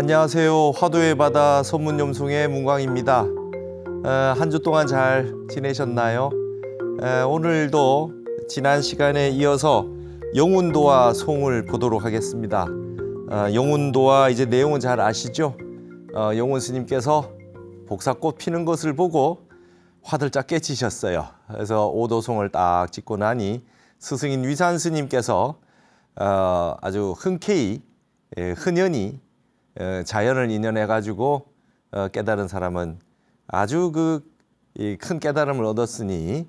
안녕하세요. 화도의 바다 선문염송의 문광입니다. 한 주 동안 잘 지내셨나요? 오늘도 지난 시간에 이어서 영운도와 송을 보도록 하겠습니다. 영운도와 이제 내용은 잘 아시죠? 영운 스님께서 복사꽃 피는 것을 보고 화들짝 깨치셨어요. 그래서 오도송을 딱 짓고 나니 스승인 위산 스님께서 아주 흔쾌히 흔연히 자연을 인연해 가지고 깨달은 사람은 아주 큰 깨달음을 얻었으니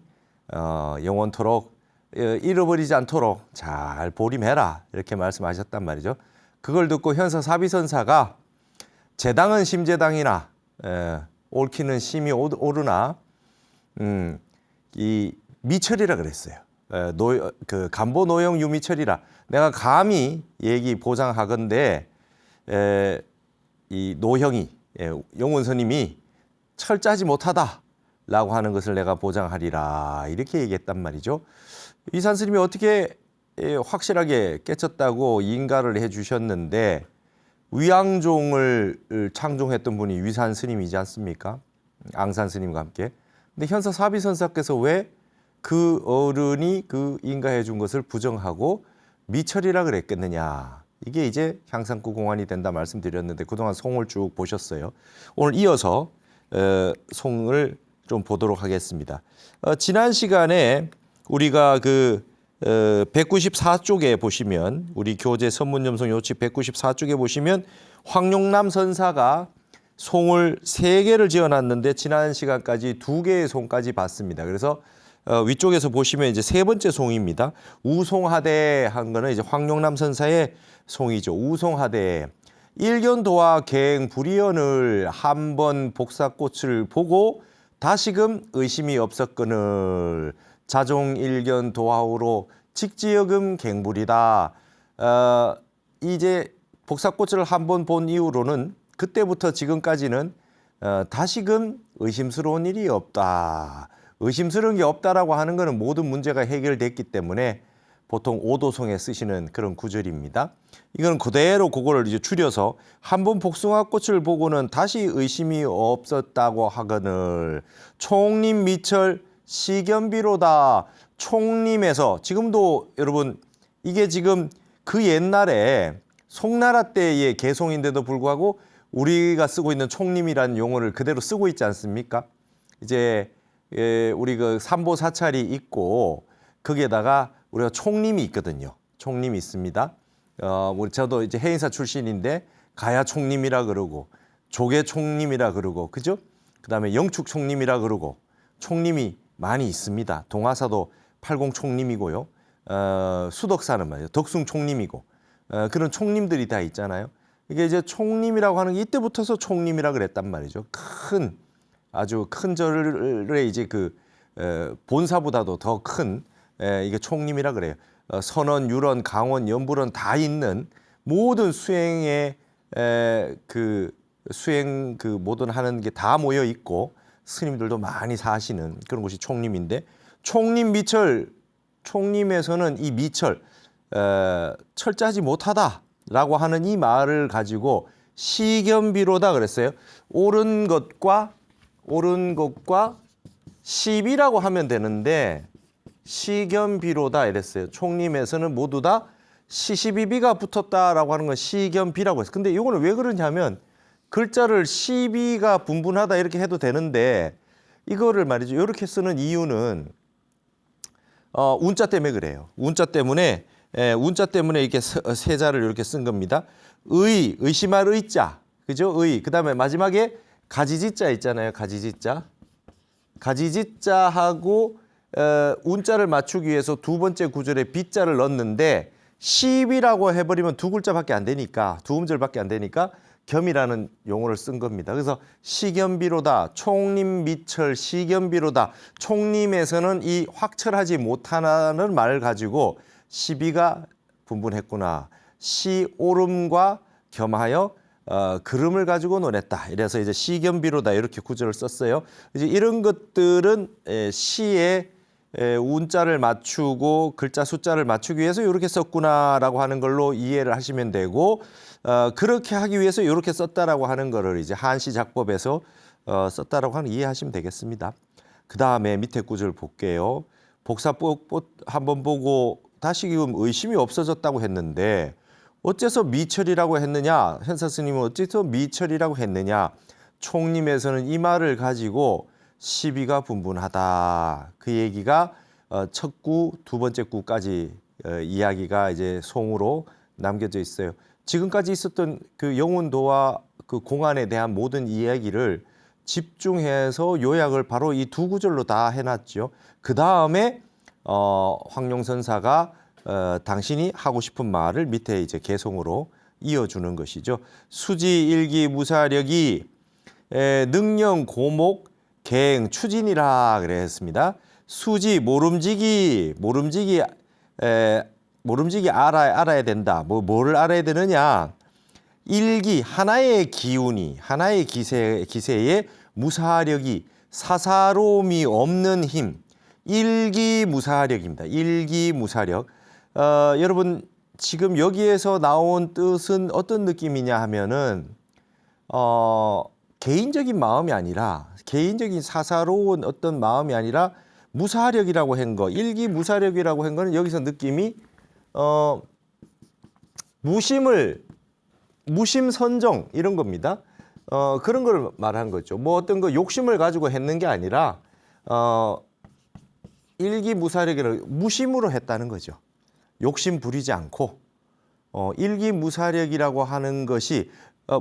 영원토록 잃어버리지 않도록 잘 보림해라 이렇게 말씀하셨단 말이죠. 그걸 듣고 현서 사비선사가 제당은 심제당이나 옳기는 심이 오르나 이 미철이라 그랬어요. 간보 노영 유미철이라 내가 감히 얘기 보장하건대 이 노형이 영운 스님이 철저하지 못하다라고 하는 것을 내가 보장하리라 이렇게 얘기했단 말이죠. 위산 스님이 어떻게 확실하게 깨쳤다고 인가를 해주셨는데 위양종을 창종했던 분이 위산 스님이지 않습니까? 앙산 스님과 함께. 근데 현서 사비선사께서 왜 그 어른이 그 인가해 준 것을 부정하고 미철이라 그랬겠느냐. 이게 이제 향상구 공안이 된다 말씀드렸는데 그동안 송을 쭉 보셨어요. 오늘 이어서 송을 좀 보도록 하겠습니다. 지난 시간에 우리가 194쪽에 보시면 우리 교재 선문염송 요치 194쪽에 보시면 황룡남 선사가 송을 3개를 지어놨는데 지난 시간까지 2개의 송까지 봤습니다. 그래서 위쪽에서 보시면 이제 3번째 송입니다. 우송하대 한 거는 이제 황룡남 선사의 송이죠. 우송하대 일견도와 갱 불이언을 한번 복사꽃을 보고 다시금 의심이 없었거늘 자종 일견 도하우로 직지여금 갱불이다. 이제 복사꽃을 한번 본 이후로는 그때부터 지금까지는 다시금 의심스러운 일이 없다. 의심스러운 게 없다라고 하는 것은 모든 문제가 해결됐기 때문에 보통 오도송에 쓰시는 그런 구절입니다. 이건 그대로 그거를 이제 줄여서 한번 복숭아꽃을 보고는 다시 의심이 없었다고 하거늘 총림 미철 시견비로다. 총림에서 지금도 여러분 이게 지금 그 옛날에 송나라 때의 개송인데도 불구하고 우리가 쓰고 있는 총림이라는 용어를 그대로 쓰고 있지 않습니까? 이제 우리 삼보사찰이 있고 거기에다가 우리가 총림이 있거든요. 총림이 있습니다. 저도 이제 해인사 출신인데 가야 총림이라 그러고 조계 총림이라 그러고 그죠? 그다음에 영축 총림이라 그러고 총림이 많이 있습니다. 동화사도 팔공 총림이고요. 수덕사는 말이에요. 덕숭 총림이고 그런 총림들이 다 있잖아요. 이게 이제 총림이라고 하는 게 이때부터서 총림이라 그랬단 말이죠. 아주 큰 절의 이제 본사보다도 더 큰 이게 총림이라 그래요. 선원, 유런, 강원, 연불원 다 있는 모든 수행의 수행 모든 하는 게 다 모여 있고 스님들도 많이 사시는 그런 곳이 총림인데 총림 미철 총림에서는 이 미철 철저하지 못하다라고 하는 이 말을 가지고 시견비로다 그랬어요. 옳은 것과 시비라고 하면 되는데 시견비로다 이랬어요. 총림에서는 모두 다 시시비비가 붙었다라고 하는 건 시견비라고 했어요. 근데 이거는 왜 그러냐면 글자를 시비가 분분하다 이렇게 해도 되는데 이거를 말이죠. 이렇게 쓰는 이유는 운자 때문에 그래요. 운자 때문에 이렇게 세자를 이렇게 쓴 겁니다. 의심할 의자, 그죠? 그다음에 마지막에 가지지자 있잖아요. 가지지자하고 운자를 맞추기 위해서 두 번째 구절에 비자를 넣었는데 시비라고 해버리면 두 글자밖에 안 되니까 두 음절밖에 안 되니까 겸이라는 용어를 쓴 겁니다. 그래서 시견비로다. 총림 미철 시견비로다. 총림에서는 이 확철하지 못하는 말을 가지고 시비가 분분했구나. 시오름과 겸하여 그름을 가지고 논했다. 이래서 이제 시견비로다 이렇게 구절을 썼어요. 이제 이런 것들은 시에 운자를 맞추고 글자 숫자를 맞추기 위해서 이렇게 썼구나라고 하는 걸로 이해를 하시면 되고 그렇게 하기 위해서 이렇게 썼다라고 하는 거를 이제 한시 작법에서 썼다라고 하는 이해하시면 되겠습니다. 그 다음에 밑에 구절 볼게요. 복사법 한번 보고 다시금 의심이 없어졌다고 했는데 어째서 미철이라고 했느냐? 현사 스님은 어째서 미철이라고 했느냐? 총림에서는 이 말을 가지고 시비가 분분하다. 그 얘기가 첫 구, 두 번째 구까지 이야기가 이제 송으로 남겨져 있어요. 지금까지 있었던 그 영혼도와 그 공안에 대한 모든 이야기를 집중해서 요약을 바로 이 두 구절로 다 해놨죠. 그 다음에 황룡선사가 당신이 하고 싶은 말을 밑에 이제 개송으로 이어주는 것이죠. 수지 일기 무사력이 능령 고목 갱 추진이라 그랬습니다. 수지 모름지기 알아야 된다. 뭐를 알아야 되느냐? 일기 하나의 기운이 하나의 기세에 무사력이 사사로움이 없는 힘. 일기무사력입니다. 일기무사력. 여러분 지금 여기에서 나온 뜻은 어떤 느낌이냐 하면은 개인적인 마음이 아니라 개인적인 사사로운 어떤 마음이 아니라 무사력이라고 한 거, 일기무사력이라고 한 거는 여기서 느낌이 무심선정 이런 겁니다. 그런 걸 말한 거죠. 뭐 어떤 거 욕심을 가지고 했는 게 아니라 일기무사력이라고 무심으로 했다는 거죠. 욕심 부리지 않고 일기무사력이라고 하는 것이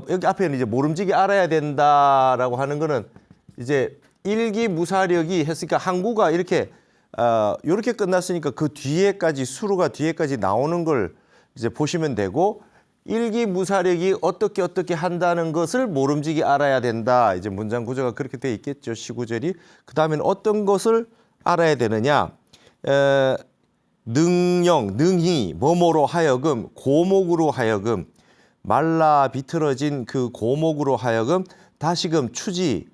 여기 앞에는 이제 모름지기 알아야 된다라고 하는 거는 이제 일기무사력이 했으니까 항구가 이렇게 끝났으니까 그 뒤에까지 수루가 뒤에까지 나오는 걸 이제 보시면 되고 일기무사력이 어떻게 한다는 것을 모름지기 알아야 된다. 이제 문장 구조가 그렇게 돼 있겠죠. 시구절이. 그 다음에는 어떤 것을 알아야 되느냐. 능히 뭐뭐로 하여금 고목으로 하여금 말라 비틀어진 그 고목으로 하여금 다시금 추지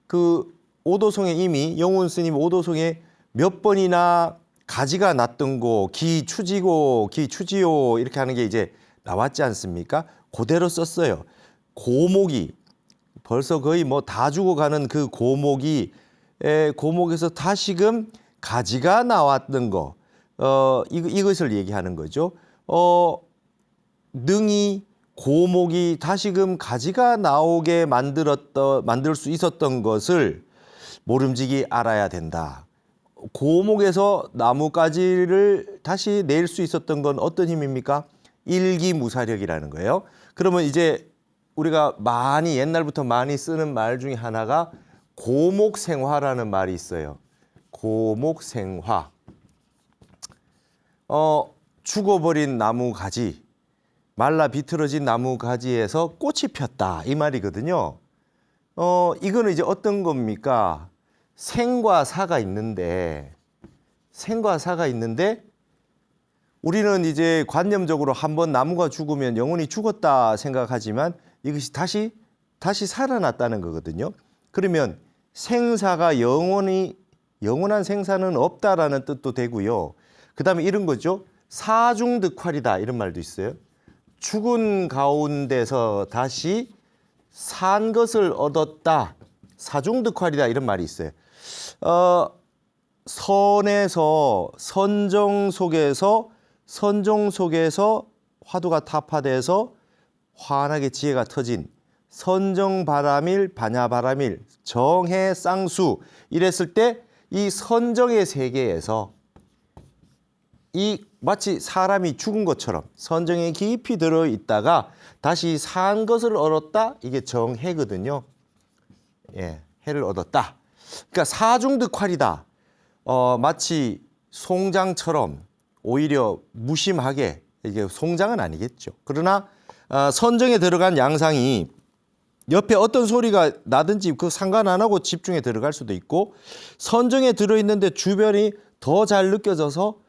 그 오도송에 이미 영혼 스님 오도송에 몇 번이나 가지가 났던 거 기 추지요 이렇게 하는 게 이제 나왔지 않습니까? 그대로 썼어요. 고목이 벌써 거의 뭐 다 죽어가는 그 고목에서 다시금 가지가 나왔던 거 이것을 얘기하는 거죠. 능히 고목이 다시금 가지가 나오게 만들 수 있었던 것을 모름지기 알아야 된다. 고목에서 나무가지를 다시 낼 수 있었던 건 어떤 힘입니까? 일기무사력이라는 거예요. 그러면 이제 우리가 옛날부터 많이 쓰는 말 중에 하나가 고목생화라는 말이 있어요. 고목생화. 죽어버린 나무 가지, 말라 비틀어진 나무 가지에서 꽃이 폈다 이 말이거든요. 이거는 이제 어떤 겁니까? 생과 사가 있는데 우리는 이제 관념적으로 한번 나무가 죽으면 영혼이 죽었다 생각하지만 이것이 다시 살아났다는 거거든요. 그러면 생사가 영원한 생사는 없다라는 뜻도 되고요. 그다음에 이런 거죠. 사중득활이다 이런 말도 있어요. 죽은 가운데서 다시 산 것을 얻었다. 사중득활이다 이런 말이 있어요. 선정 속에서 화두가 타파돼서 환하게 지혜가 터진 선정바람일 반야바람일 정해쌍수 이랬을 때 이 선정의 세계에서 이 마치 사람이 죽은 것처럼 선정에 깊이 들어 있다가 다시 산 것을 얻었다. 이게 정해거든요. 예, 해를 얻었다. 그러니까 사중득활이다. 마치 송장처럼 오히려 무심하게 이게 송장은 아니겠죠. 그러나 선정에 들어간 양상이 옆에 어떤 소리가 나든지 그 상관 안 하고 집중에 들어갈 수도 있고 선정에 들어있는데 주변이 더 잘 느껴져서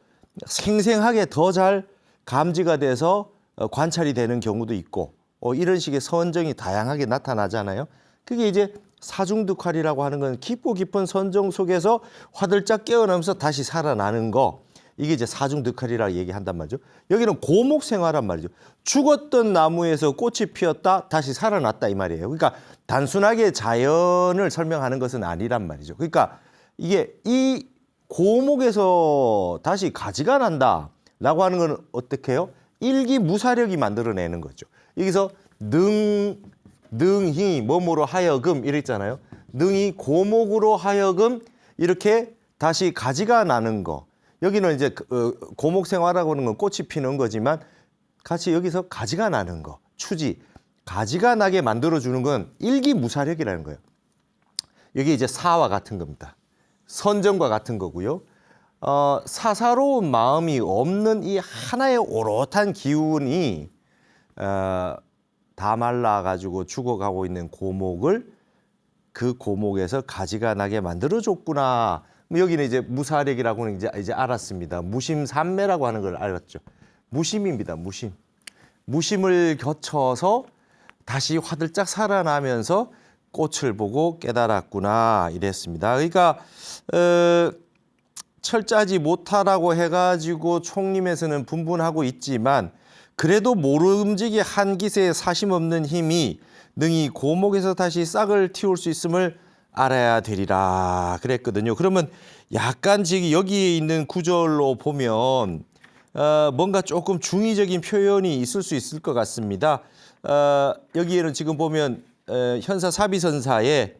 생생하게 더 잘 감지가 돼서 관찰이 되는 경우도 있고 이런 식의 선정이 다양하게 나타나잖아요. 그게 이제 사중득활이라고 하는 건 깊고 깊은 선정 속에서 화들짝 깨어나면서 다시 살아나는 거. 이게 이제 사중득활이라 얘기한단 말이죠. 여기는 고목생화란 말이죠. 죽었던 나무에서 꽃이 피었다 다시 살아났다 이 말이에요. 그러니까 단순하게 자연을 설명하는 것은 아니란 말이죠. 그러니까 이게 이 고목에서 다시 가지가 난다라고 하는 건 어떻게 해요? 일기무사력이 만들어내는 거죠. 여기서 능히 뭐뭐로 하여금 이랬잖아요. 능히 고목으로 하여금 이렇게 다시 가지가 나는 거. 여기는 이제 고목생화라고 하는 건 꽃이 피는 거지만 같이 여기서 가지가 나는 거. 추지. 가지가 나게 만들어주는 건 일기무사력이라는 거예요. 여기 이제 사와 같은 겁니다. 선정과 같은 거고요. 사사로운 마음이 없는 이 하나의 오롯한 기운이 다 말라가지고 죽어가고 있는 고목을 그 고목에서 가지가 나게 만들어줬구나. 여기는 이제 무사력이라고는 이제 알았습니다. 무심산매라고 하는 걸 알았죠. 무심입니다. 무심. 무심을 거쳐서 다시 화들짝 살아나면서 꽃을 보고 깨달았구나 이랬습니다. 그러니까 철저하지 못하라고 해가지고 총림에서는 분분하고 있지만 그래도 모름지기 한 기세에 사심 없는 힘이 능히 고목에서 다시 싹을 틔울 수 있음을 알아야 되리라 그랬거든요. 그러면 약간 지금 여기에 있는 구절로 보면 뭔가 조금 중의적인 표현이 있을 수 있을 것 같습니다. 여기에는 지금 보면 현사사비선사의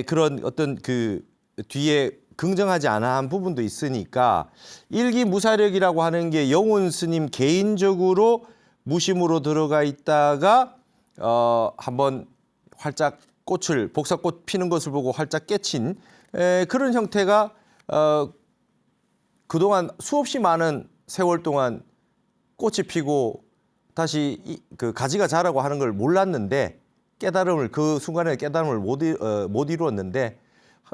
그런 어떤 그 뒤에 긍정하지 않은 부분도 있으니까 일기무사력이라고 하는 게 영혼 스님 개인적으로 무심으로 들어가 있다가 한번 활짝 꽃을 복사꽃 피는 것을 보고 활짝 깨친 그런 형태가 그동안 수없이 많은 세월 동안 꽃이 피고 다시 그 가지가 자라고 하는 걸 몰랐는데 깨달음을 그 순간에 깨달음을 못 이루었는데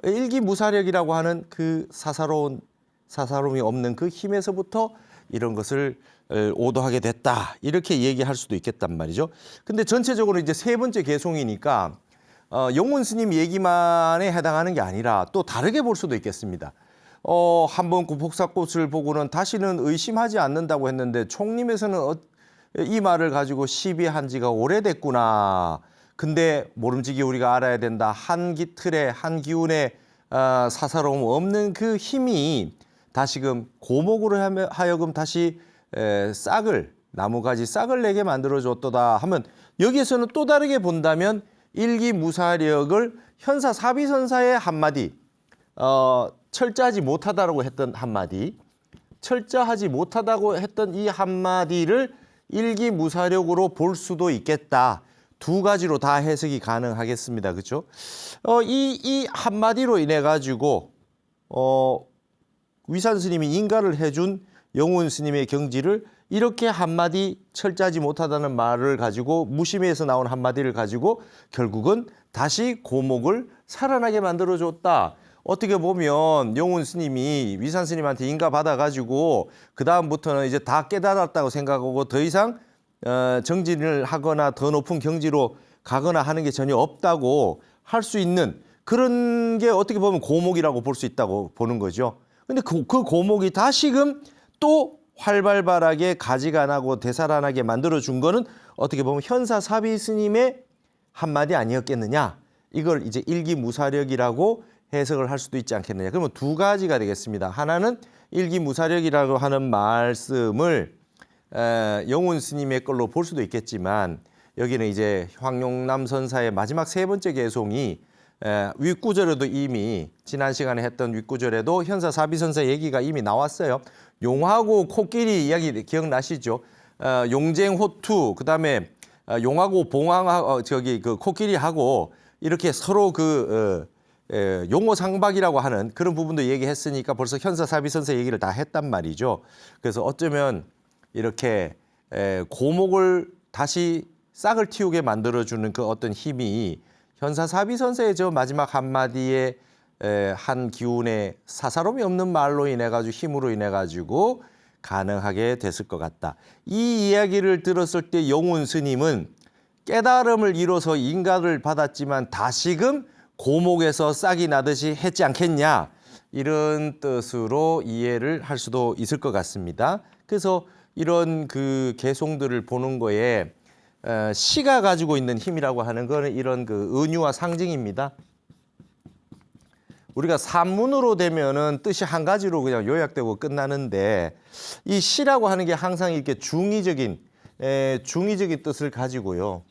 일기무사력이라고 하는 그 사사로움이 없는 그 힘에서부터 이런 것을 오도하게 됐다 이렇게 얘기할 수도 있겠단 말이죠. 근데 전체적으로 이제 세 번째 개송이니까 영혼 스님 얘기만에 해당하는 게 아니라 또 다르게 볼 수도 있겠습니다. 한번 그 복사꽃을 보고는 다시는 의심하지 않는다고 했는데 총림에서는 이 말을 가지고 시비한 지가 오래됐구나. 근데 모름지기 우리가 알아야 된다. 한 기틀에 한 기운에 사사로움 없는 그 힘이 다시금 고목으로 하여금 다시 나무가지 싹을 내게 만들어줬도다 하면 여기에서는 또 다르게 본다면 일기무사력을 현사사비선사의 한마디 철저하지 못하다라고 했던 한마디 철저하지 못하다고 했던 이 한마디를 일기무사력으로 볼 수도 있겠다. 두 가지로 다 해석이 가능하겠습니다. 그렇죠? 이 한마디로 인해 가지고 위산 스님이 인가를 해준 영혼 스님의 경지를 이렇게 한마디 철저하지 못하다는 말을 가지고 무심에서 나온 한마디를 가지고 결국은 다시 고목을 살아나게 만들어줬다. 어떻게 보면 영혼 스님이 위산 스님한테 인가 받아가지고 그 다음부터는 이제 다 깨달았다고 생각하고 더 이상 정진을 하거나 더 높은 경지로 가거나 하는 게 전혀 없다고 할 수 있는 그런 게 어떻게 보면 고목이라고 볼 수 있다고 보는 거죠. 근데 그 고목이 다시금 또 활발하게 가지가 나고 되살아나게 만들어준 거는 어떻게 보면 현사사비 스님의 한마디 아니었겠느냐. 이걸 이제 일기무사력이라고 해석을 할 수도 있지 않겠느냐. 그러면 두 가지가 되겠습니다. 하나는 일기무사력이라고 하는 말씀을 영혼 스님의 걸로 볼 수도 있겠지만 여기는 이제 황룡남 선사의 마지막 세 번째 개송이 윗구절에도 이미 지난 시간에 했던 윗구절에도 현사사비선사 얘기가 이미 나왔어요. 용하고 코끼리 이야기 기억나시죠? 용쟁호투 그다음에 용하고 봉황 그 코끼리하고 이렇게 서로 용호상박이라고 하는 그런 부분도 얘기했으니까 벌써 현사사비선사 얘기를 다 했단 말이죠. 그래서 어쩌면 이렇게 고목을 다시 싹을 틔우게 만들어주는 그 어떤 힘이 현사사비선사의 저 마지막 한마디에 한 기운의 사사로움이 없는 말로 인해 가지고 힘으로 인해 가지고 가능하게 됐을 것 같다. 이 이야기를 들었을 때 영혼 스님은 깨달음을 이뤄서 인가를 받았지만 다시금 고목에서 싹이 나듯이 했지 않겠냐. 이런 뜻으로 이해를 할 수도 있을 것 같습니다. 그래서 이런 그 개송들을 보는 거에 시가 가지고 있는 힘이라고 하는 거는 이런 그 은유와 상징입니다. 우리가 산문으로 되면은 뜻이 한 가지로 그냥 요약되고 끝나는데 이 시라고 하는 게 항상 이렇게 중의적인 뜻을 가지고요.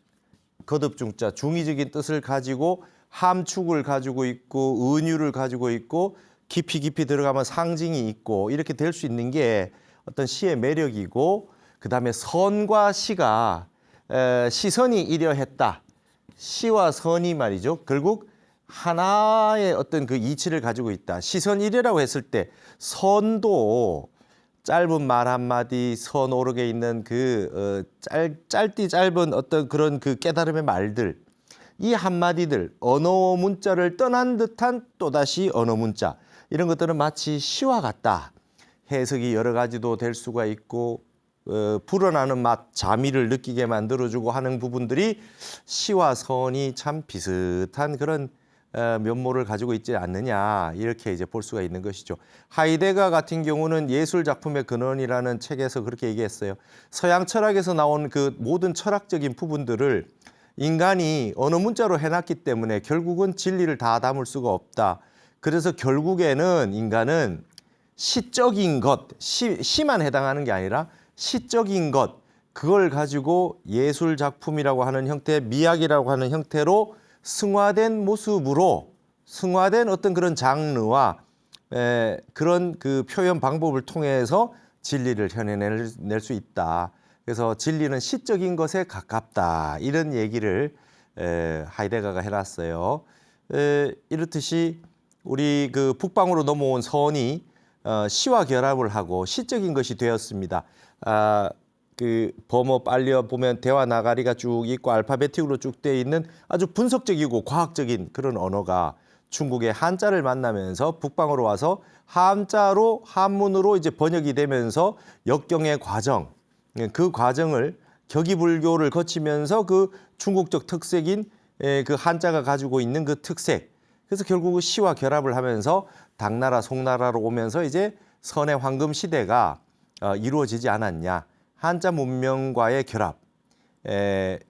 거듭중자 중의적인 뜻을 가지고 함축을 가지고 있고 은유를 가지고 있고 깊이 들어가면 상징이 있고 이렇게 될 수 있는 게 어떤 시의 매력이고, 그다음에 선과 시가 시선이 이려했다. 시와 선이 말이죠. 결국 하나의 어떤 그 이치를 가지고 있다. 시선이래라고 했을 때 선도 짧은 말 한마디, 선 오르게 있는 그 짧디 짧은 어떤 그런 그 깨달음의 말들, 이 한마디들, 언어 문자를 떠난 듯한 또다시 언어 문자, 이런 것들은 마치 시와 같다. 해석이 여러 가지도 될 수가 있고 불어나는 맛, 자미를 느끼게 만들어주고 하는 부분들이 시와 선이 참 비슷한 그런 면모를 가지고 있지 않느냐, 이렇게 이제 볼 수가 있는 것이죠. 하이데거 같은 경우는 예술 작품의 근원이라는 책에서 그렇게 얘기했어요. 서양 철학에서 나온 그 모든 철학적인 부분들을 인간이 언어 문자로 해놨기 때문에 결국은 진리를 다 담을 수가 없다. 그래서 결국에는 인간은 시적인 것, 시만 해당하는 게 아니라 시적인 것, 그걸 가지고 예술 작품이라고 하는 형태, 미학이라고 하는 형태로 승화된 모습으로, 승화된 어떤 그런 장르와 그런 그 표현 방법을 통해서 진리를 현해낼 수 있다. 그래서 진리는 시적인 것에 가깝다. 이런 얘기를 하이데거가 해놨어요. 이렇듯이 우리 그 북방으로 넘어온 선이 시와 결합을 하고 시적인 것이 되었습니다. 그 범어 빨려 보면 대화 나가리가 쭉 있고 알파베틱으로 쭉 되어 있는 아주 분석적이고 과학적인 그런 언어가 중국의 한자를 만나면서 북방으로 와서 한문으로 이제 번역이 되면서 역경의 과정, 그 과정을 격이불교를 거치면서 그 중국적 특색인 그 한자가 가지고 있는 그 특색, 그래서 결국은 시와 결합을 하면서 당나라, 송나라로 오면서 이제 선의 황금 시대가 이루어지지 않았냐. 한자 문명과의 결합,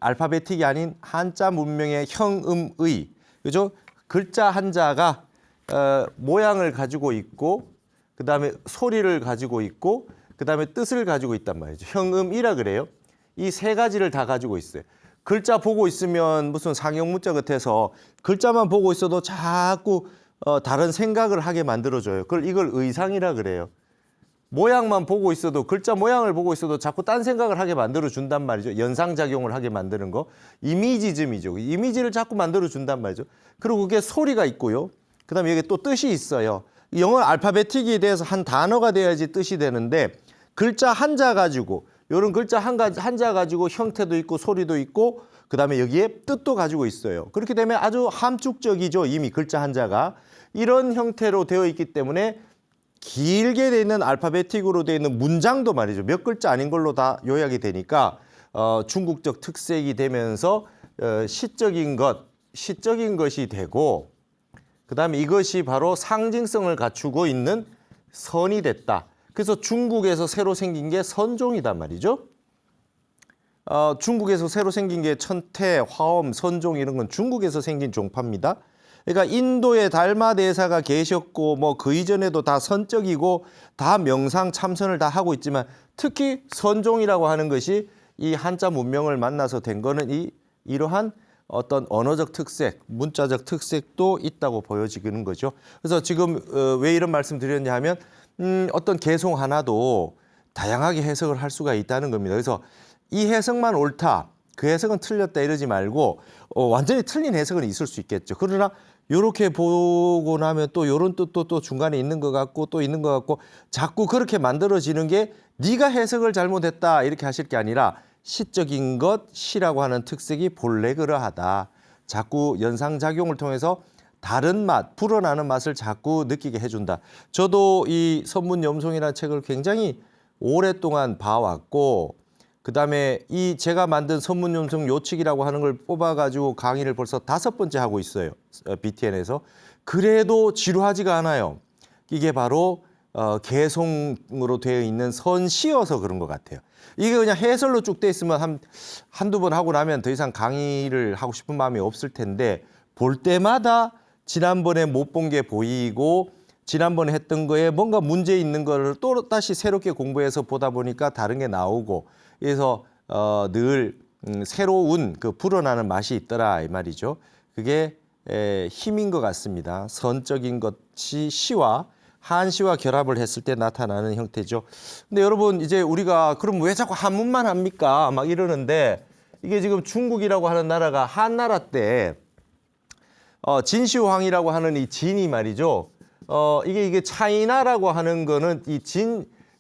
알파베틱이 아닌 한자 문명의 형음의, 그죠? 글자 한자가 모양을 가지고 있고, 그 다음에 소리를 가지고 있고, 그 다음에 뜻을 가지고 있단 말이죠. 형음이라 그래요. 이 세 가지를 다 가지고 있어요. 글자 보고 있으면 무슨 상형문자 같아서 글자만 보고 있어도 자꾸 다른 생각을 하게 만들어줘요. 이걸 의상이라 그래요. 모양만 보고 있어도, 글자 모양을 보고 있어도 자꾸 딴 생각을 하게 만들어준단 말이죠. 연상작용을 하게 만드는 거. 이미지즘이죠. 이미지를 자꾸 만들어준단 말이죠. 그리고 그게 소리가 있고요. 그 다음에 여기 또 뜻이 있어요. 영어 알파베틱에 대해서 한 단어가 돼야지 뜻이 되는데, 글자 한자 가지고, 이런 글자 한자 가지고 형태도 있고 소리도 있고, 그 다음에 여기에 뜻도 가지고 있어요. 그렇게 되면 아주 함축적이죠. 이미 글자 한자가. 이런 형태로 되어 있기 때문에 길게 돼 있는 알파베틱으로 되어 있는 문장도 말이죠. 몇 글자 아닌 걸로 다 요약이 되니까 중국적 특색이 되면서 시적인 것이 되고, 그 다음에 이것이 바로 상징성을 갖추고 있는 선이 됐다. 그래서 중국에서 새로 생긴 게 선종이단 말이죠. 중국에서 새로 생긴 게 천태, 화엄, 선종 이런 건 중국에서 생긴 종파입니다. 그러니까 인도에 달마대사가 계셨고 뭐 그 이전에도 다 선적이고 다 명상 참선을 다 하고 있지만, 특히 선종이라고 하는 것이 이 한자 문명을 만나서 된 거는 이러한 어떤 언어적 특색, 문자적 특색도 있다고 보여지는 거죠. 그래서 지금 왜 이런 말씀 드렸냐 하면 어떤 개송 하나도 다양하게 해석을 할 수가 있다는 겁니다. 그래서 이 해석만 옳다, 그 해석은 틀렸다 이러지 말고 완전히 틀린 해석은 있을 수 있겠죠. 그러나 이렇게 보고 나면 또 이런 뜻도 또 중간에 있는 것 같고 또 있는 것 같고, 자꾸 그렇게 만들어지는 게 네가 해석을 잘못했다 이렇게 하실 게 아니라, 시적인 것, 시라고 하는 특색이 본래 그러하다. 자꾸 연상작용을 통해서 다른 맛, 불어나는 맛을 자꾸 느끼게 해준다. 저도 이 선문염송이라는 책을 굉장히 오랫동안 봐왔고, 그 다음에 이 제가 만든 선문염송 요칙이라고 하는 걸 뽑아가지고 강의를 벌써 5번째 하고 있어요. BTN에서. 그래도 지루하지가 않아요. 이게 바로 개송으로 되어 있는 선시여서 그런 것 같아요. 이게 그냥 해설로 쭉 돼 있으면 한두 번 하고 나면 더 이상 강의를 하고 싶은 마음이 없을 텐데 볼 때마다 지난번에 못 본 게 보이고 지난번에 했던 거에 뭔가 문제 있는 거를 또 다시 새롭게 공부해서 보다 보니까 다른 게 나오고 그래서 늘 새로운 그 불어나는 맛이 있더라 이 말이죠. 그게 힘인 것 같습니다. 선적인 것이 시와 한시와 결합을 했을 때 나타나는 형태죠. 근데 여러분 이제 우리가 그럼 왜 자꾸 한문만 합니까? 막 이러는데 이게 지금 중국이라고 하는 나라가 한나라 때 진시황이라고 하는 이 진이 말이죠. 이게 차이나라고 하는 거는 이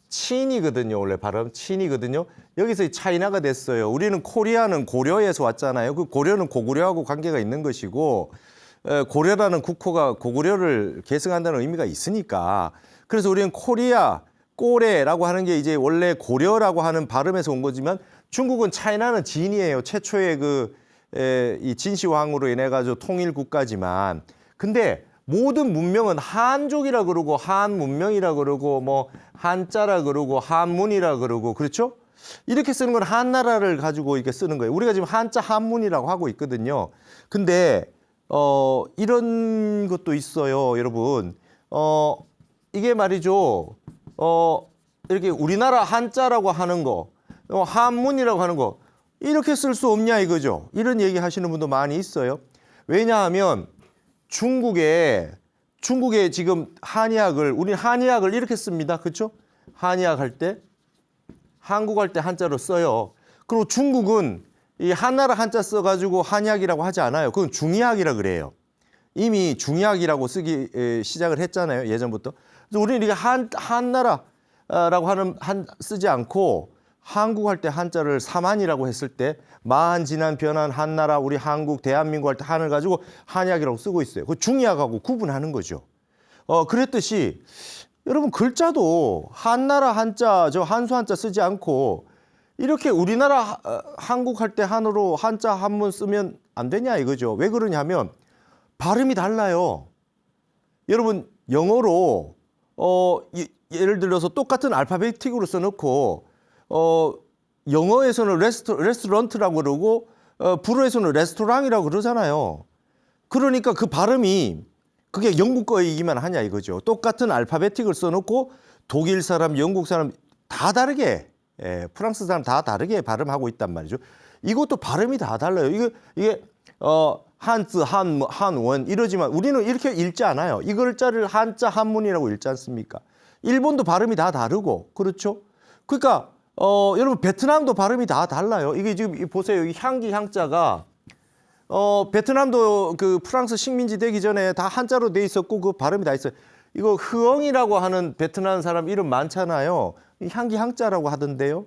친이거든요. 원래 발음 친이거든요. 여기서 이 차이나가 됐어요. 우리는 코리아는 고려에서 왔잖아요. 그 고려는 고구려하고 관계가 있는 것이고 고려라는 국호가 고구려를 계승한다는 의미가 있으니까 그래서 우리는 코리아, 꼬레라고 하는 게 이제 원래 고려라고 하는 발음에서 온 거지만 중국은 차이나는 진이에요. 최초의 이 진시황으로 인해 가지고 통일 국가지만 근데 모든 문명은 한족이라 그러고 한문명이라 그러고 뭐 한자라 그러고 한문이라 그러고 그렇죠? 이렇게 쓰는 건 한나라를 가지고 이렇게 쓰는 거예요. 우리가 지금 한자 한문이라고 하고 있거든요. 근데 이런 것도 있어요, 여러분. 이게 말이죠. 이렇게 우리나라 한자라고 하는 거, 한문이라고 하는 거 이렇게 쓸 수 없냐 이거죠. 이런 얘기 하시는 분도 많이 있어요. 왜냐하면 중국에 지금 우리 한의학을 이렇게 씁니다. 그렇죠? 한의학 할 때, 한국 할 때 한자로 써요. 그리고 중국은 이 한나라 한자 써가지고 한의학이라고 하지 않아요. 그건 중의학이라 그래요. 이미 중의학이라고 쓰기 시작을 했잖아요. 예전부터. 그래서 우리는 이게 한나라라고 하는 쓰지 않고 한국 할 때 한자를 사만이라고 했을 때 마한, 진한, 변한, 한나라, 우리 한국, 대한민국 할 때 한을 가지고 한의학이라고 쓰고 있어요. 그 중의학하고 구분하는 거죠. 그랬듯이 여러분 글자도 한나라 한자, 한수 한자 쓰지 않고 이렇게 우리나라 한국 할 때 한으로 한자 한문 쓰면 안 되냐 이거죠. 왜 그러냐면 발음이 달라요. 여러분 영어로 예를 들어서 똑같은 알파베틱으로 써놓고 영어에서는 레스토랑트라고 그러고 불어에서는 레스토랑이라고 그러잖아요. 그러니까 그 발음이 그게 영국 거이기만 하냐 이거죠. 똑같은 알파베틱을 써놓고 독일 사람, 영국 사람 다 다르게 프랑스 사람 다 다르게 발음하고 있단 말이죠. 이것도 발음이 다 달라요. 이게 한즈, 한원 이러지만 우리는 이렇게 읽지 않아요. 이 글자를 한자 한문이라고 읽지 않습니까? 일본도 발음이 다 다르고 그렇죠. 그러니까 여러분 베트남도 발음이 다 달라요. 이게 지금 보세요. 이 향기 향자가 베트남도 그 프랑스 식민지 되기 전에 다 한자로 돼 있었고 그 발음이 다 있어요. 이거 흐엉이라고 하는 베트남 사람 이름 많잖아요. 향기 향자라고 하던데요.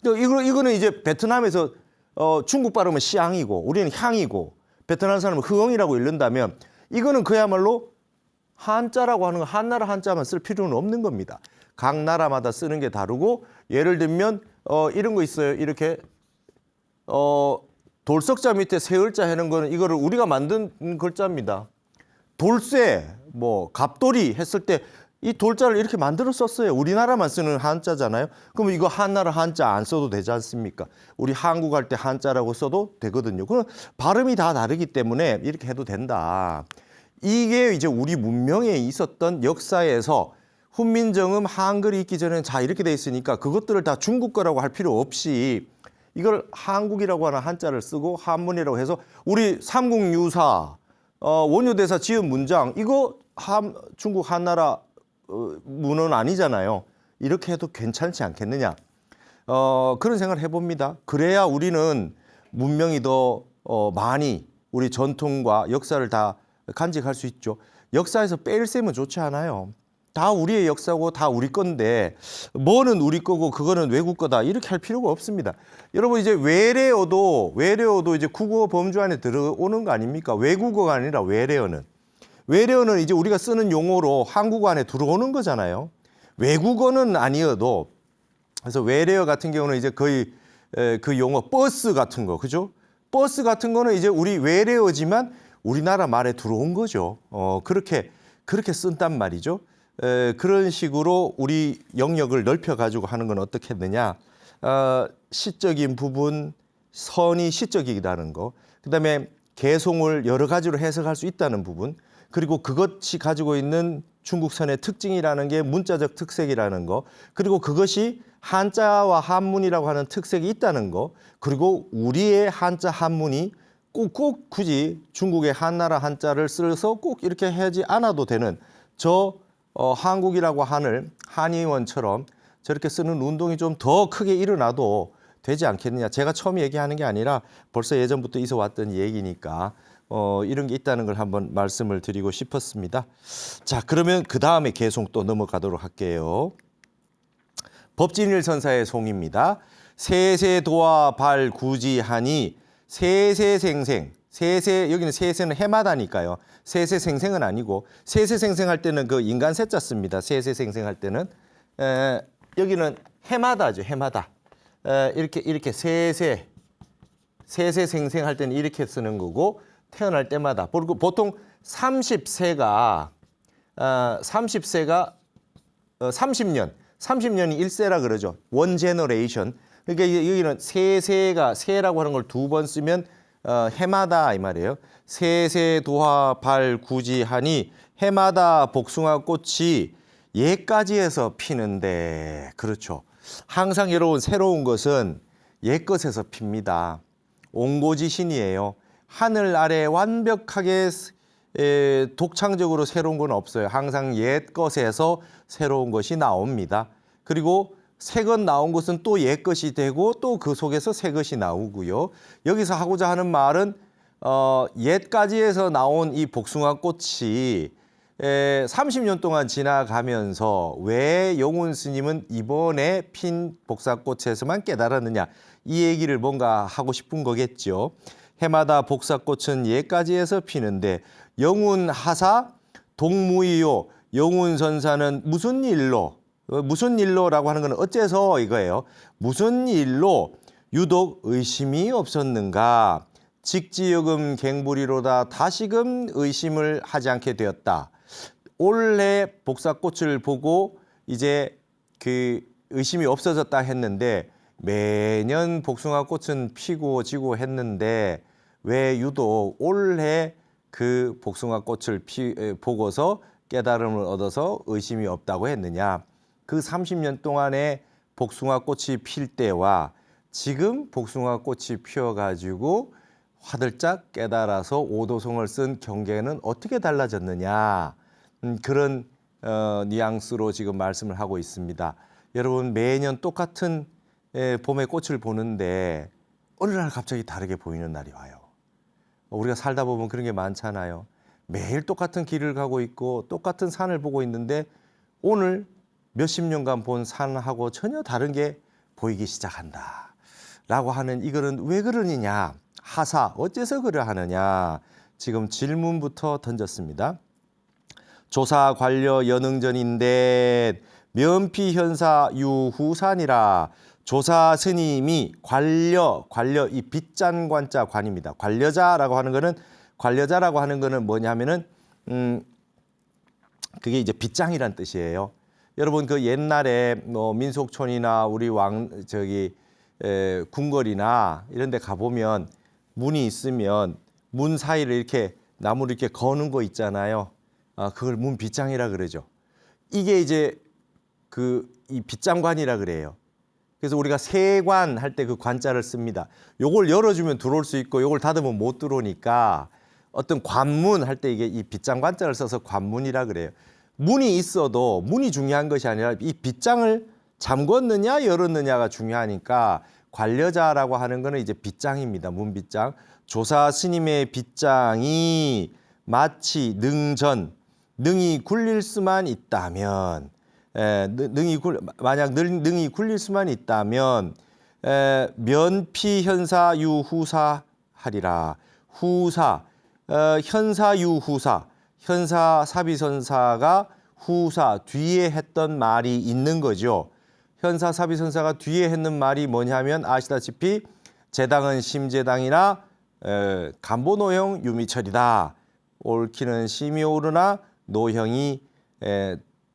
이거는 이제 베트남에서 중국 발음은 시앙이고 우리는 향이고 베트남 사람은 흐엉이라고 읽는다면 이거는 그야말로 한자라고 하는 거 한나라 한자만 쓸 필요는 없는 겁니다. 각 나라마다 쓰는 게 다르고 예를 들면 이런 거 있어요. 이렇게 돌석자 밑에 세 글자 해는 거는 이거를 우리가 만든 글자입니다. 돌쇠, 뭐 갑돌이 했을 때 이 돌자를 이렇게 만들어 썼어요. 우리나라만 쓰는 한자잖아요. 그럼 이거 한나라 한자 안 써도 되지 않습니까? 우리 한국 할 때 한자라고 써도 되거든요. 그럼 발음이 다 다르기 때문에 이렇게 해도 된다. 이게 이제 우리 문명에 있었던 역사에서 훈민정음 한글이 있기 전에는 자 이렇게 돼 있으니까 그것들을 다 중국 거라고 할 필요 없이 이걸 한국이라고 하는 한자를 쓰고 한문이라고 해서 우리 삼국유사 원효대사 지은 문장 이거 중국 한나라 문헌 아니잖아요. 이렇게 해도 괜찮지 않겠느냐. 그런 생각을 해봅니다. 그래야 우리는 문명이 더 많이 우리 전통과 역사를 다 간직할 수 있죠. 역사에서 빼일셈은 좋지 않아요. 다 우리의 역사고 다 우리 건데 뭐는 우리 거고 그거는 외국 거다 이렇게 할 필요가 없습니다. 여러분 이제 외래어도 이제 국어 범주 안에 들어오는 거 아닙니까? 외국어가 아니라 외래어는 이제 우리가 쓰는 용어로 한국어 안에 들어오는 거잖아요. 외국어는 아니어도 그래서 외래어 같은 경우는 이제 거의 그 용어 버스 같은 거 그죠? 버스 같은 거는 이제 우리 외래어지만 우리나라 말에 들어온 거죠. 그렇게 쓴단 말이죠. 그런 식으로 우리 영역을 넓혀가지고 하는 건 어떻게 했느냐. 시적인 부분, 선이 시적이다는 거. 그다음에 개송을 여러 가지로 해석할 수 있다는 부분. 그리고 그것이 가지고 있는 중국선의 특징이라는 게 문자적 특색이라는 거. 그리고 그것이 한자와 한문이라고 하는 특색이 있다는 거. 그리고 우리의 한자 한문이 꼭 굳이 중국의 한나라 한자를 써서 꼭 이렇게 하지 않아도 되는 한국이라고 하는 한의원처럼 저렇게 쓰는 운동이 좀 더 크게 일어나도 되지 않겠느냐. 제가 처음 얘기하는 게 아니라 벌써 예전부터 있어 왔던 얘기니까 이런 게 있다는 걸 한번 말씀을 드리고 싶었습니다. 자, 그러면 그 다음에 개송 또 넘어가도록 할게요. 법진일 선사의 송입니다. 세세도와 발구지하니 세세생생. 여기는 세세는 해마다니까요. 세세생생은 아니고 세세생생할 때는 그 인간 세자 씁니다. 세세생생할 때는 여기는 해마다죠. 해마다. 이렇게 세세생생할 때는 이렇게 쓰는 거고 태어날 때마다. 보통 30세가 30년이 1세라 그러죠. 원 제너레이션. 그러니까 여기는 세라고 하는 걸 두 번 쓰면 해마다 이 말이에요. 세세도화 발구지하니 해마다 복숭아 꽃이 옛가지에서 피는데 그렇죠. 항상 여러분 새로운 것은 옛것에서 핍니다. 옹고지신이에요. 하늘 아래 완벽하게 독창적으로 새로운 건 없어요. 항상 옛것에서 새로운 것이 나옵니다. 그리고 새 것 나온 것은 또 옛것이 되고 또 그 속에서 새 것이 나오고요. 여기서 하고자 하는 말은 옛가지에서 나온 이 복숭아 꽃이 30년 동안 지나가면서 왜 용운 스님은 이번에 핀 복사꽃에서만 깨달았느냐. 이 얘기를 뭔가 하고 싶은 거겠죠. 해마다 복사꽃은 옛가지에서 피는데 영운하사 동무이요. 영운선사는 무슨 일로라고 하는 건 어째서 이거예요. 무슨 일로 유독 의심이 없었는가. 직지여금 갱부리로다 다시금 의심을 하지 않게 되었다. 올해 복사꽃을 보고 이제 그 의심이 없어졌다 했는데 매년 복숭아 꽃은 피고 지고 했는데 왜 유독 올해 그 복숭아 꽃을 보고서 깨달음을 얻어서 의심이 없다고 했느냐. 그 30년 동안에 복숭아 꽃이 필 때와 지금 복숭아 꽃이 피어가지고 화들짝 깨달아서 오도송을 쓴 경계는 어떻게 달라졌느냐. 그런 뉘앙스로 지금 말씀을 하고 있습니다. 여러분 매년 똑같은 봄의 꽃을 보는데 어느 날 갑자기 다르게 보이는 날이 와요. 우리가 살다 보면 그런 게 많잖아요. 매일 똑같은 길을 가고 있고 똑같은 산을 보고 있는데 오늘 몇십 년간 본 산하고 전혀 다른 게 보이기 시작한다. 라고 하는 이거는 왜 그러느냐. 하사 어째서 그러하느냐. 지금 질문부터 던졌습니다. 조사 관려 연응전인데 면피현사 유후산이라. 조사 스님이 관려 이 빗잔관자 관입니다. 관려자라고 하는 거는 뭐냐면은 그게 이제 빗장이란 뜻이에요. 여러분 그 옛날에 뭐 민속촌이나 우리 궁궐이나 이런 데 가보면 문이 있으면 문 사이를 이렇게 나무를 이렇게 거는 거 있잖아요. 그걸 문 빗장이라 그러죠. 이게 이제 이 빗장관이라 그래요. 그래서 우리가 세관 할 때 그 관자를 씁니다. 요걸 열어주면 들어올 수 있고 요걸 닫으면 못 들어오니까 어떤 관문 할 때 이게 이 빗장 관자를 써서 관문이라 그래요. 문이 있어도 문이 중요한 것이 아니라 이 빗장을 잠궜느냐 열었느냐가 중요하니까 관려자라고 하는 거는 이제 빗장입니다. 문빗장. 조사 스님의 빗장이 마치 능이 굴릴 수만 있다면 만약 능이 굴릴 수만 있다면 면피현사 유후사 하리라. 후사 현사유후사 현사 사비선사가 후사 뒤에 했던 말이 있는 거죠. 현사 사비선사가 뒤에 했는 말이 뭐냐면 아시다시피 제당은 심제당이나 간보노형 유미철이다. 옳기는 심이 오르나 노형이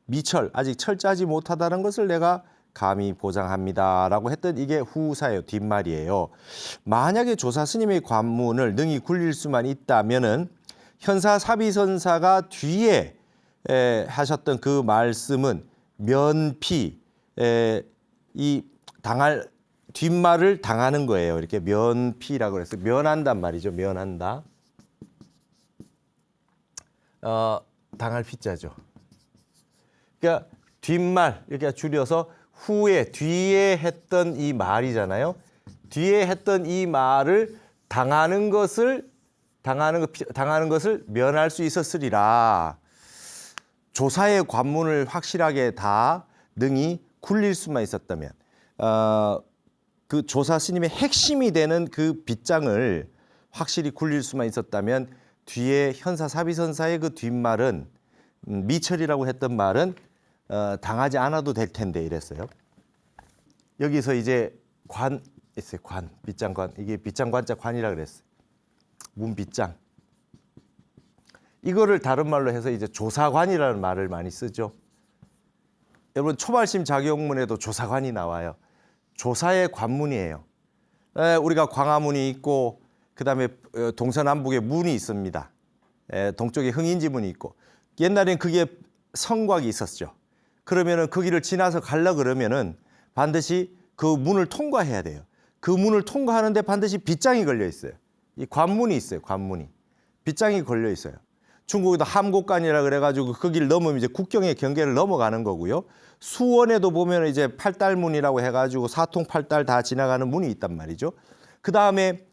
미철, 아직 철저하지 못하다는 것을 내가 감히 보장합니다라고 했던 이게 후사예요. 뒷말이에요. 만약에 조사 스님의 관문을 능히 굴릴 수만 있다면은 현사 사비선사가 뒤에 하셨던 그 말씀은 면피, 이 당할 뒷말을 당하는 거예요. 이렇게 면피라고 그랬어요. 면한단 말이죠. 면한다. 당할 피자죠. 그러니까 뒷말 이렇게 줄여서 후에 뒤에 했던 이 말이잖아요. 뒤에 했던 이 말을 당하는 것을 면할 수 있었으리라. 조사의 관문을 확실하게 다 능히 굴릴 수만 있었다면, 그 조사 스님의 핵심이 되는 그 빗장을 확실히 굴릴 수만 있었다면 뒤에 현사 사비선사의 그 뒷말은 미철이라고 했던 말은 당하지 않아도 될 텐데 이랬어요. 여기서 이제 관 있어요. 관, 빗장관. 이게 빗장관자 관이라 그랬어요. 문빗장. 이거를 다른 말로 해서 이제 조사관이라는 말을 많이 쓰죠. 여러분 초발심 작용문에도 조사관이 나와요. 조사의 관문이에요. 우리가 광화문이 있고 그다음에 동서남북에 문이 있습니다. 동쪽에 흥인지문이 있고 옛날엔 그게 성곽이 있었죠. 그러면은 그 길을 지나서 가려 그러면은 반드시 그 문을 통과해야 돼요. 그 문을 통과하는데 반드시 빗장이 걸려 있어요. 이 관문이 있어요. 관문이 빗장이 걸려 있어요. 중국에도 함곡관이라 그래가지고 그 길 넘으면 이제 국경의 경계를 넘어가는 거고요. 수원에도 보면 이제 팔달문이라고 해가지고 사통 팔달 다 지나가는 문이 있단 말이죠. 그 다음에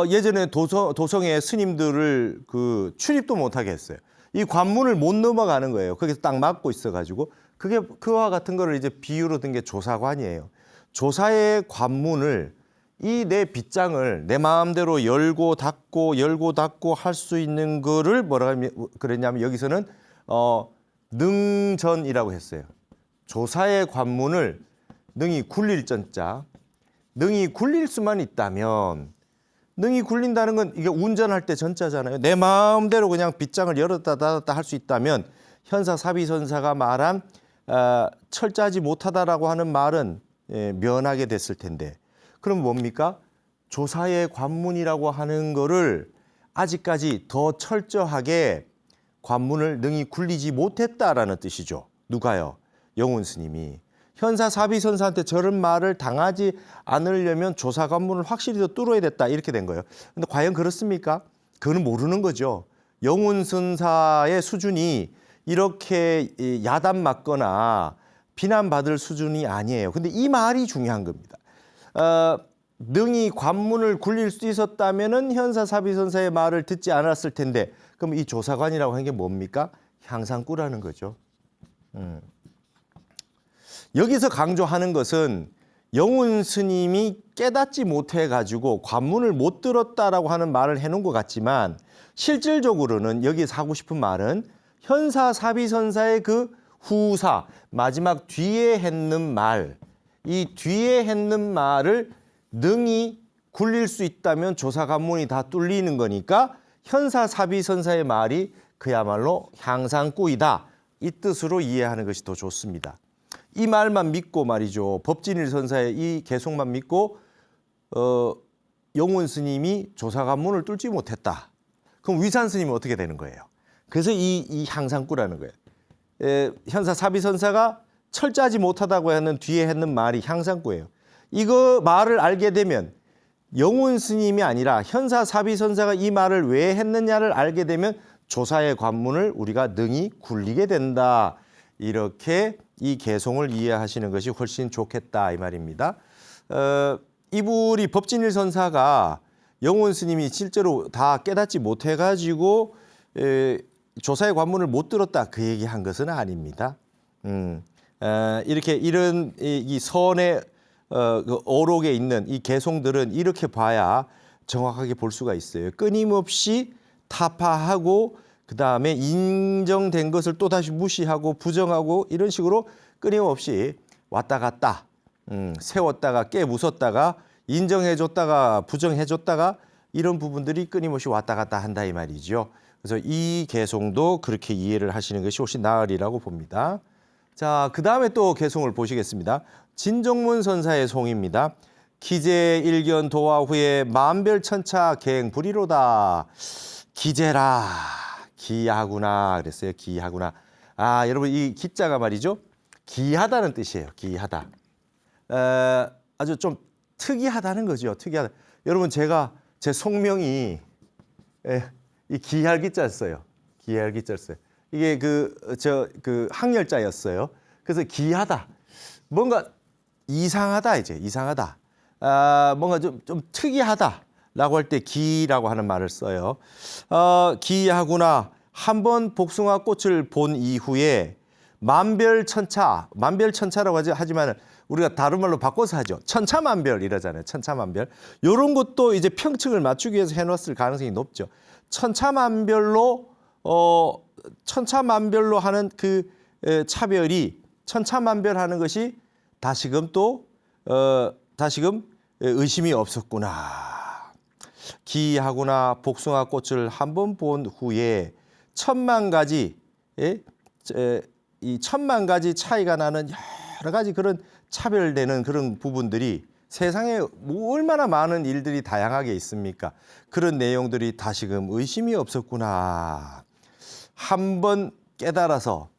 예전에 도성의 스님들을 그 출입도 못하게 했어요. 이 관문을 못 넘어가는 거예요. 거기서 딱 막고 있어가지고 그게 그와 같은 거를 이제 비유로 든 게 조사관이에요. 조사의 관문을 이 내 빗장을 내 마음대로 열고 닫고 할 수 있는 거를 뭐라고 그랬냐면 여기서는 능전이라고 했어요. 조사의 관문을 능히 굴릴 전자, 능히 굴릴 수만 있다면, 능히 굴린다는 건 이게 운전할 때 전자잖아요. 내 마음대로 그냥 빗장을 열었다 닫았다 할 수 있다면 현사 사비선사가 말한 철저하지 못하다라고 하는 말은 면하게 됐을 텐데, 그럼 뭡니까? 조사의 관문이라고 하는 거를 아직까지 더 철저하게 관문을 능히 굴리지 못했다라는 뜻이죠. 누가요? 영훈 스님이. 현사 사비선사한테 저런 말을 당하지 않으려면 조사 관문을 확실히 더 뚫어야 됐다 이렇게 된 거예요. 근데 과연 그렇습니까? 그거는 모르는 거죠. 영훈 선사의 수준이 이렇게 야단 맞거나 비난받을 수준이 아니에요. 근데 이 말이 중요한 겁니다. 능히 관문을 굴릴 수 있었다면은 현사 사비선사의 말을 듣지 않았을 텐데, 그럼 이 조사관이라고 하는 게 뭡니까? 향상꾸라는 거죠. 여기서 강조하는 것은 영훈 스님이 깨닫지 못해 가지고 관문을 못 들었다라고 하는 말을 해놓은 것 같지만, 실질적으로는 여기서 하고 싶은 말은 현사 사비선사의 그 후사, 마지막 뒤에 했는 말, 이 뒤에 했는 말을 능히 굴릴 수 있다면 조사 관문이 다 뚫리는 거니까 현사 사비선사의 말이 그야말로 향상꾸이다, 이 뜻으로 이해하는 것이 더 좋습니다. 이 말만 믿고 말이죠. 법진일 선사의 이 개송만 믿고 영훈 스님이 조사 관문을 뚫지 못했다. 그럼 위산 스님은 어떻게 되는 거예요? 그래서 이 향상꾸라는 거예요. 현사 사비선사가 철저하지 못하다고 하는 뒤에 했는 말이 향상꾸예요. 이거 말을 알게 되면 영훈 스님이 아니라 현사 사비선사가 이 말을 왜 했느냐를 알게 되면 조사의 관문을 우리가 능히 굴리게 된다. 이렇게 이 개송을 이해하시는 것이 훨씬 좋겠다 이 말입니다. 이분이 법진일 선사가 영훈 스님이 실제로 다 깨닫지 못해가지고 조사의 관문을 못 들었다 그 얘기한 것은 아닙니다. 이렇게 이런 이 선의 그 어록에 있는 이 개송들은 이렇게 봐야 정확하게 볼 수가 있어요. 끊임없이 타파하고 그 다음에 인정된 것을 또 다시 무시하고 부정하고 이런 식으로 끊임없이 왔다 갔다 세웠다가 깨부쉈다가 인정해줬다가 부정해줬다가 이런 부분들이 끊임없이 왔다 갔다 한다 이 말이죠. 그래서 이 개송도 그렇게 이해를 하시는 것이 훨씬 나으리라고 봅니다. 자, 그 다음에 또 개송을 보시겠습니다. 진정문 선사의 송입니다. 기제 일견 도화 후에 만별천차 갱불이로다. 기제라, 기하구나 그랬어요. 기하구나. 아, 여러분 이 기자가 말이죠. 기하다는 뜻이에요. 기하다. 아주 좀 특이하다는 거죠. 특이하다. 여러분 제 속명이 이 기할 기자였어요. 기할 기자였어요. 이게 그 항열자였어요. 그래서 기하다. 뭔가 이상하다 이제 이상하다. 뭔가 좀 특이하다라고 할 때 기라고 하는 말을 써요. 기하구나. 한번 복숭아 꽃을 본 이후에 만별천차라고 하지만 우리가 다른 말로 바꿔서 하죠. 천차만별 이러잖아요. 천차만별. 이런 것도 이제 평층을 맞추기 위해서 해놨을 가능성이 높죠. 천차만별로 하는 그 차별이 천차만별하는 것이 다시금 의심이 없었구나. 기하구나 복숭아 꽃을 한번 본 후에 천만 가지 차이가 나는 여러 가지 그런 차별되는 그런 부분들이 세상에 얼마나 많은 일들이 다양하게 있습니까? 그런 내용들이 다시금 의심이 없었구나. 한번 깨달아서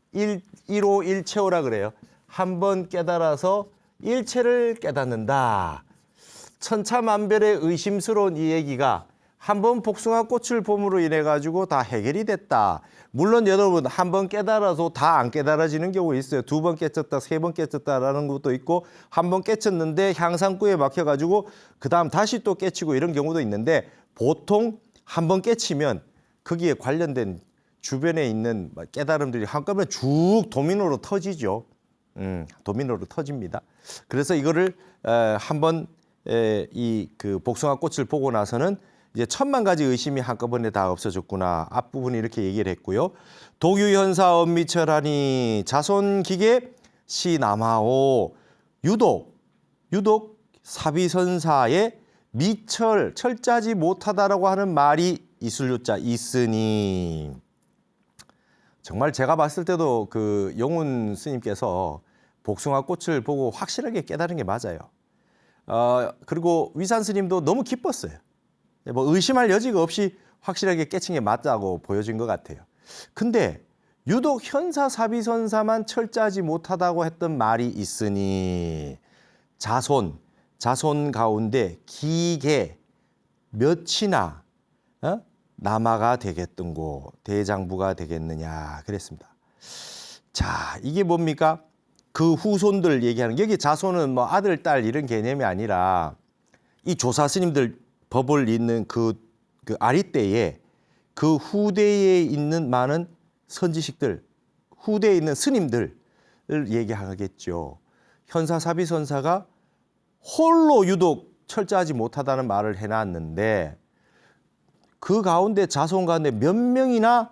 일오일체오라 그래요. 한번 깨달아서 일체를 깨닫는다. 천차만별의 의심스러운 이 얘기가 한번 복숭아 꽃을 봄으로 인해 가지고 다 해결이 됐다. 물론 여러분 한 번 깨달아도 다 안 깨달아지는 경우 있어요. 두 번 깨쳤다, 세 번 깨쳤다라는 것도 있고 한 번 깨쳤는데 향상구에 막혀 가지고 그다음 다시 또 깨치고 이런 경우도 있는데 보통 한 번 깨치면 거기에 관련된 주변에 있는 깨달음들이 한꺼번에 쭉 도미노로 터지죠. 도미노로 터집니다. 그래서 이거를 한번 이 그 복숭아 꽃을 보고 나서는 이제 천만 가지 의심이 한꺼번에 다 없어졌구나. 앞부분이 이렇게 얘기를 했고요. 독유현사 엄미철하니 자손기계 시남하오. 유독 사비선사의 미철 철자지 못하다라고 하는 말이 이술요자 있으니. 정말 제가 봤을 때도 그 영훈 스님께서 복숭아 꽃을 보고 확실하게 깨달은 게 맞아요. 그리고 위산 스님도 너무 기뻤어요. 뭐 의심할 여지가 없이 확실하게 깨친 게 맞다고 보여진 것 같아요. 근데 유독 현사사비선사만 철저하지 못하다고 했던 말이 있으니 자손 가운데 기계 몇이나 남아가 되겠던고 대장부가 되겠느냐 그랬습니다. 자, 이게 뭡니까? 그 후손들 얘기하는 여기 자손은 뭐 아들, 딸 이런 개념이 아니라 이 조사 스님들 법을 잇는 그 아리때에 그 후대에 있는 많은 선지식들, 후대에 있는 스님들을 얘기하겠죠. 현사사비선사가 홀로 유독 철저하지 못하다는 말을 해놨는데 그 가운데 자손 가운데 몇 명이나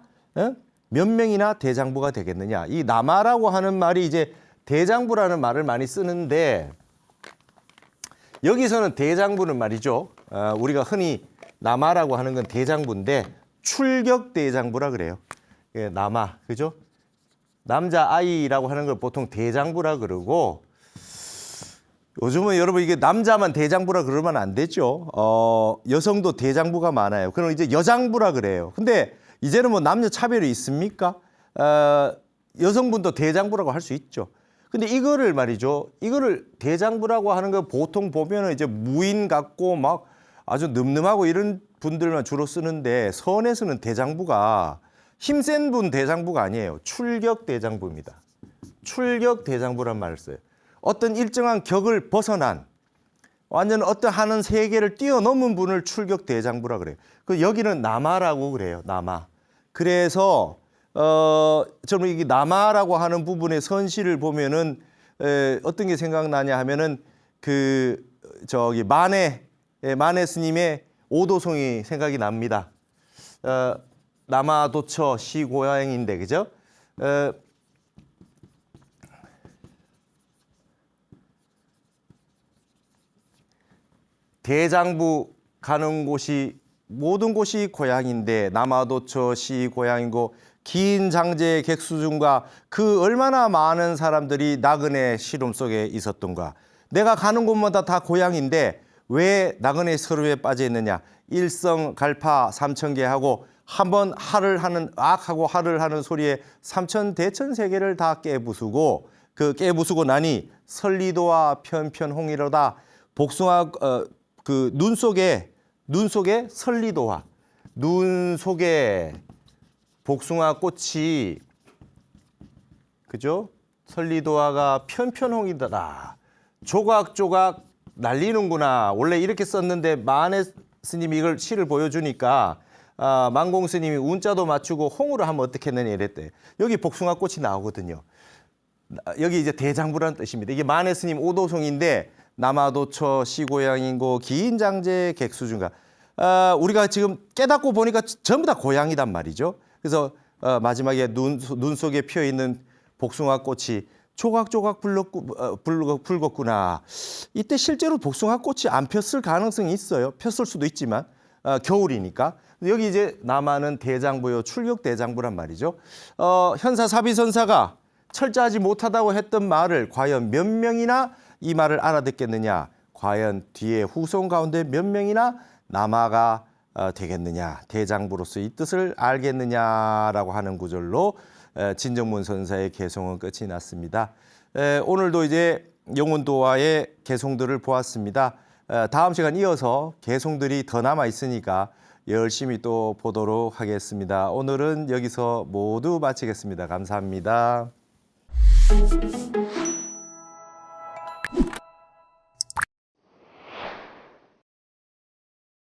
대장부가 되겠느냐. 이 남아라고 하는 말이 이제 대장부라는 말을 많이 쓰는데 여기서는 대장부는 말이죠. 우리가 흔히 남아라고 하는 건 대장부인데 출격 대장부라 그래요. 예, 남아, 그죠? 남자 아이라고 하는 걸 보통 대장부라 그러고 요즘은 여러분 이게 남자만 대장부라 그러면 안 되죠. 여성도 대장부가 많아요. 그럼 이제 여장부라 그래요. 근데 이제는 뭐 남녀 차별이 있습니까? 여성분도 대장부라고 할 수 있죠. 근데 이거를 말이죠. 이거를 대장부라고 하는 거 보통 보면은 이제 무인 같고 막 아주 늠름하고 이런 분들만 주로 쓰는데 선에서는 대장부가 힘센 분 대장부가 아니에요. 출격 대장부입니다. 출격 대장부란 말을 써요. 어떤 일정한 격을 벗어난 완전 어떤 하는 세계를 뛰어넘은 분을 출격 대장부라 그래요. 그 여기는 남아라고 그래요. 남아. 그래서 저는 이게 남아라고 하는 부분의 선시를 보면은 어떤 게 생각나냐 하면은 그 저기 만해 스님의 오도송이 생각이 납니다. 남아도처 시고양인데 그죠? 대장부 가는 곳이 모든 곳이 고향인데 남아도처 시 고향이고 긴 장제 객수중과 그 얼마나 많은 사람들이 나그네 시름 속에 있었던가. 내가 가는 곳마다 다 고향인데 왜 나그네 서름에 빠져 있느냐. 일성갈파 삼천계하고 한번 하를 하는 악하고 하를 하는 소리에 삼천대천세계를 다 깨부수고 그 깨부수고 나니 설리도와 편편홍이로다. 복숭아 그 눈 속에 설리도와 눈 속에 복숭아 꽃이 그죠? 설리도화가 편편홍이더라. 조각조각 날리는구나. 원래 이렇게 썼는데 만해 스님이 이걸 시를 보여주니까 만공 스님이 운자도 맞추고 홍으로 하면 어떻겠느냐 이랬대. 여기 복숭아 꽃이 나오거든요. 여기 이제 대장부라는 뜻입니다. 이게 만해 스님 오도송인데 남아도처 시고향인고 긴 장제 객수중가. 우리가 지금 깨닫고 보니까 전부 다 고향이단 말이죠. 그래서 마지막에 눈 속에 피어 있는 복숭아 꽃이 조각조각 붉었구나. 이때 실제로 복숭아 꽃이 안 폈을 가능성이 있어요. 폈을 수도 있지만 겨울이니까. 여기 이제 남아는 대장부요, 출격 대장부란 말이죠. 현사 사비선사가 철저하지 못하다고 했던 말을 과연 몇 명이나 이 말을 알아듣겠느냐. 과연 뒤에 후손 가운데 몇 명이나 남아가 되겠느냐. 대장부로서 이 뜻을 알겠느냐라고 하는 구절로 진정문 선사의 개송은 끝이 났습니다. 오늘도 이제 영혼도화의 개송들을 보았습니다. 다음 시간 이어서 개송들이 더 남아 있으니까 열심히 또 보도록 하겠습니다. 오늘은 여기서 모두 마치겠습니다. 감사합니다.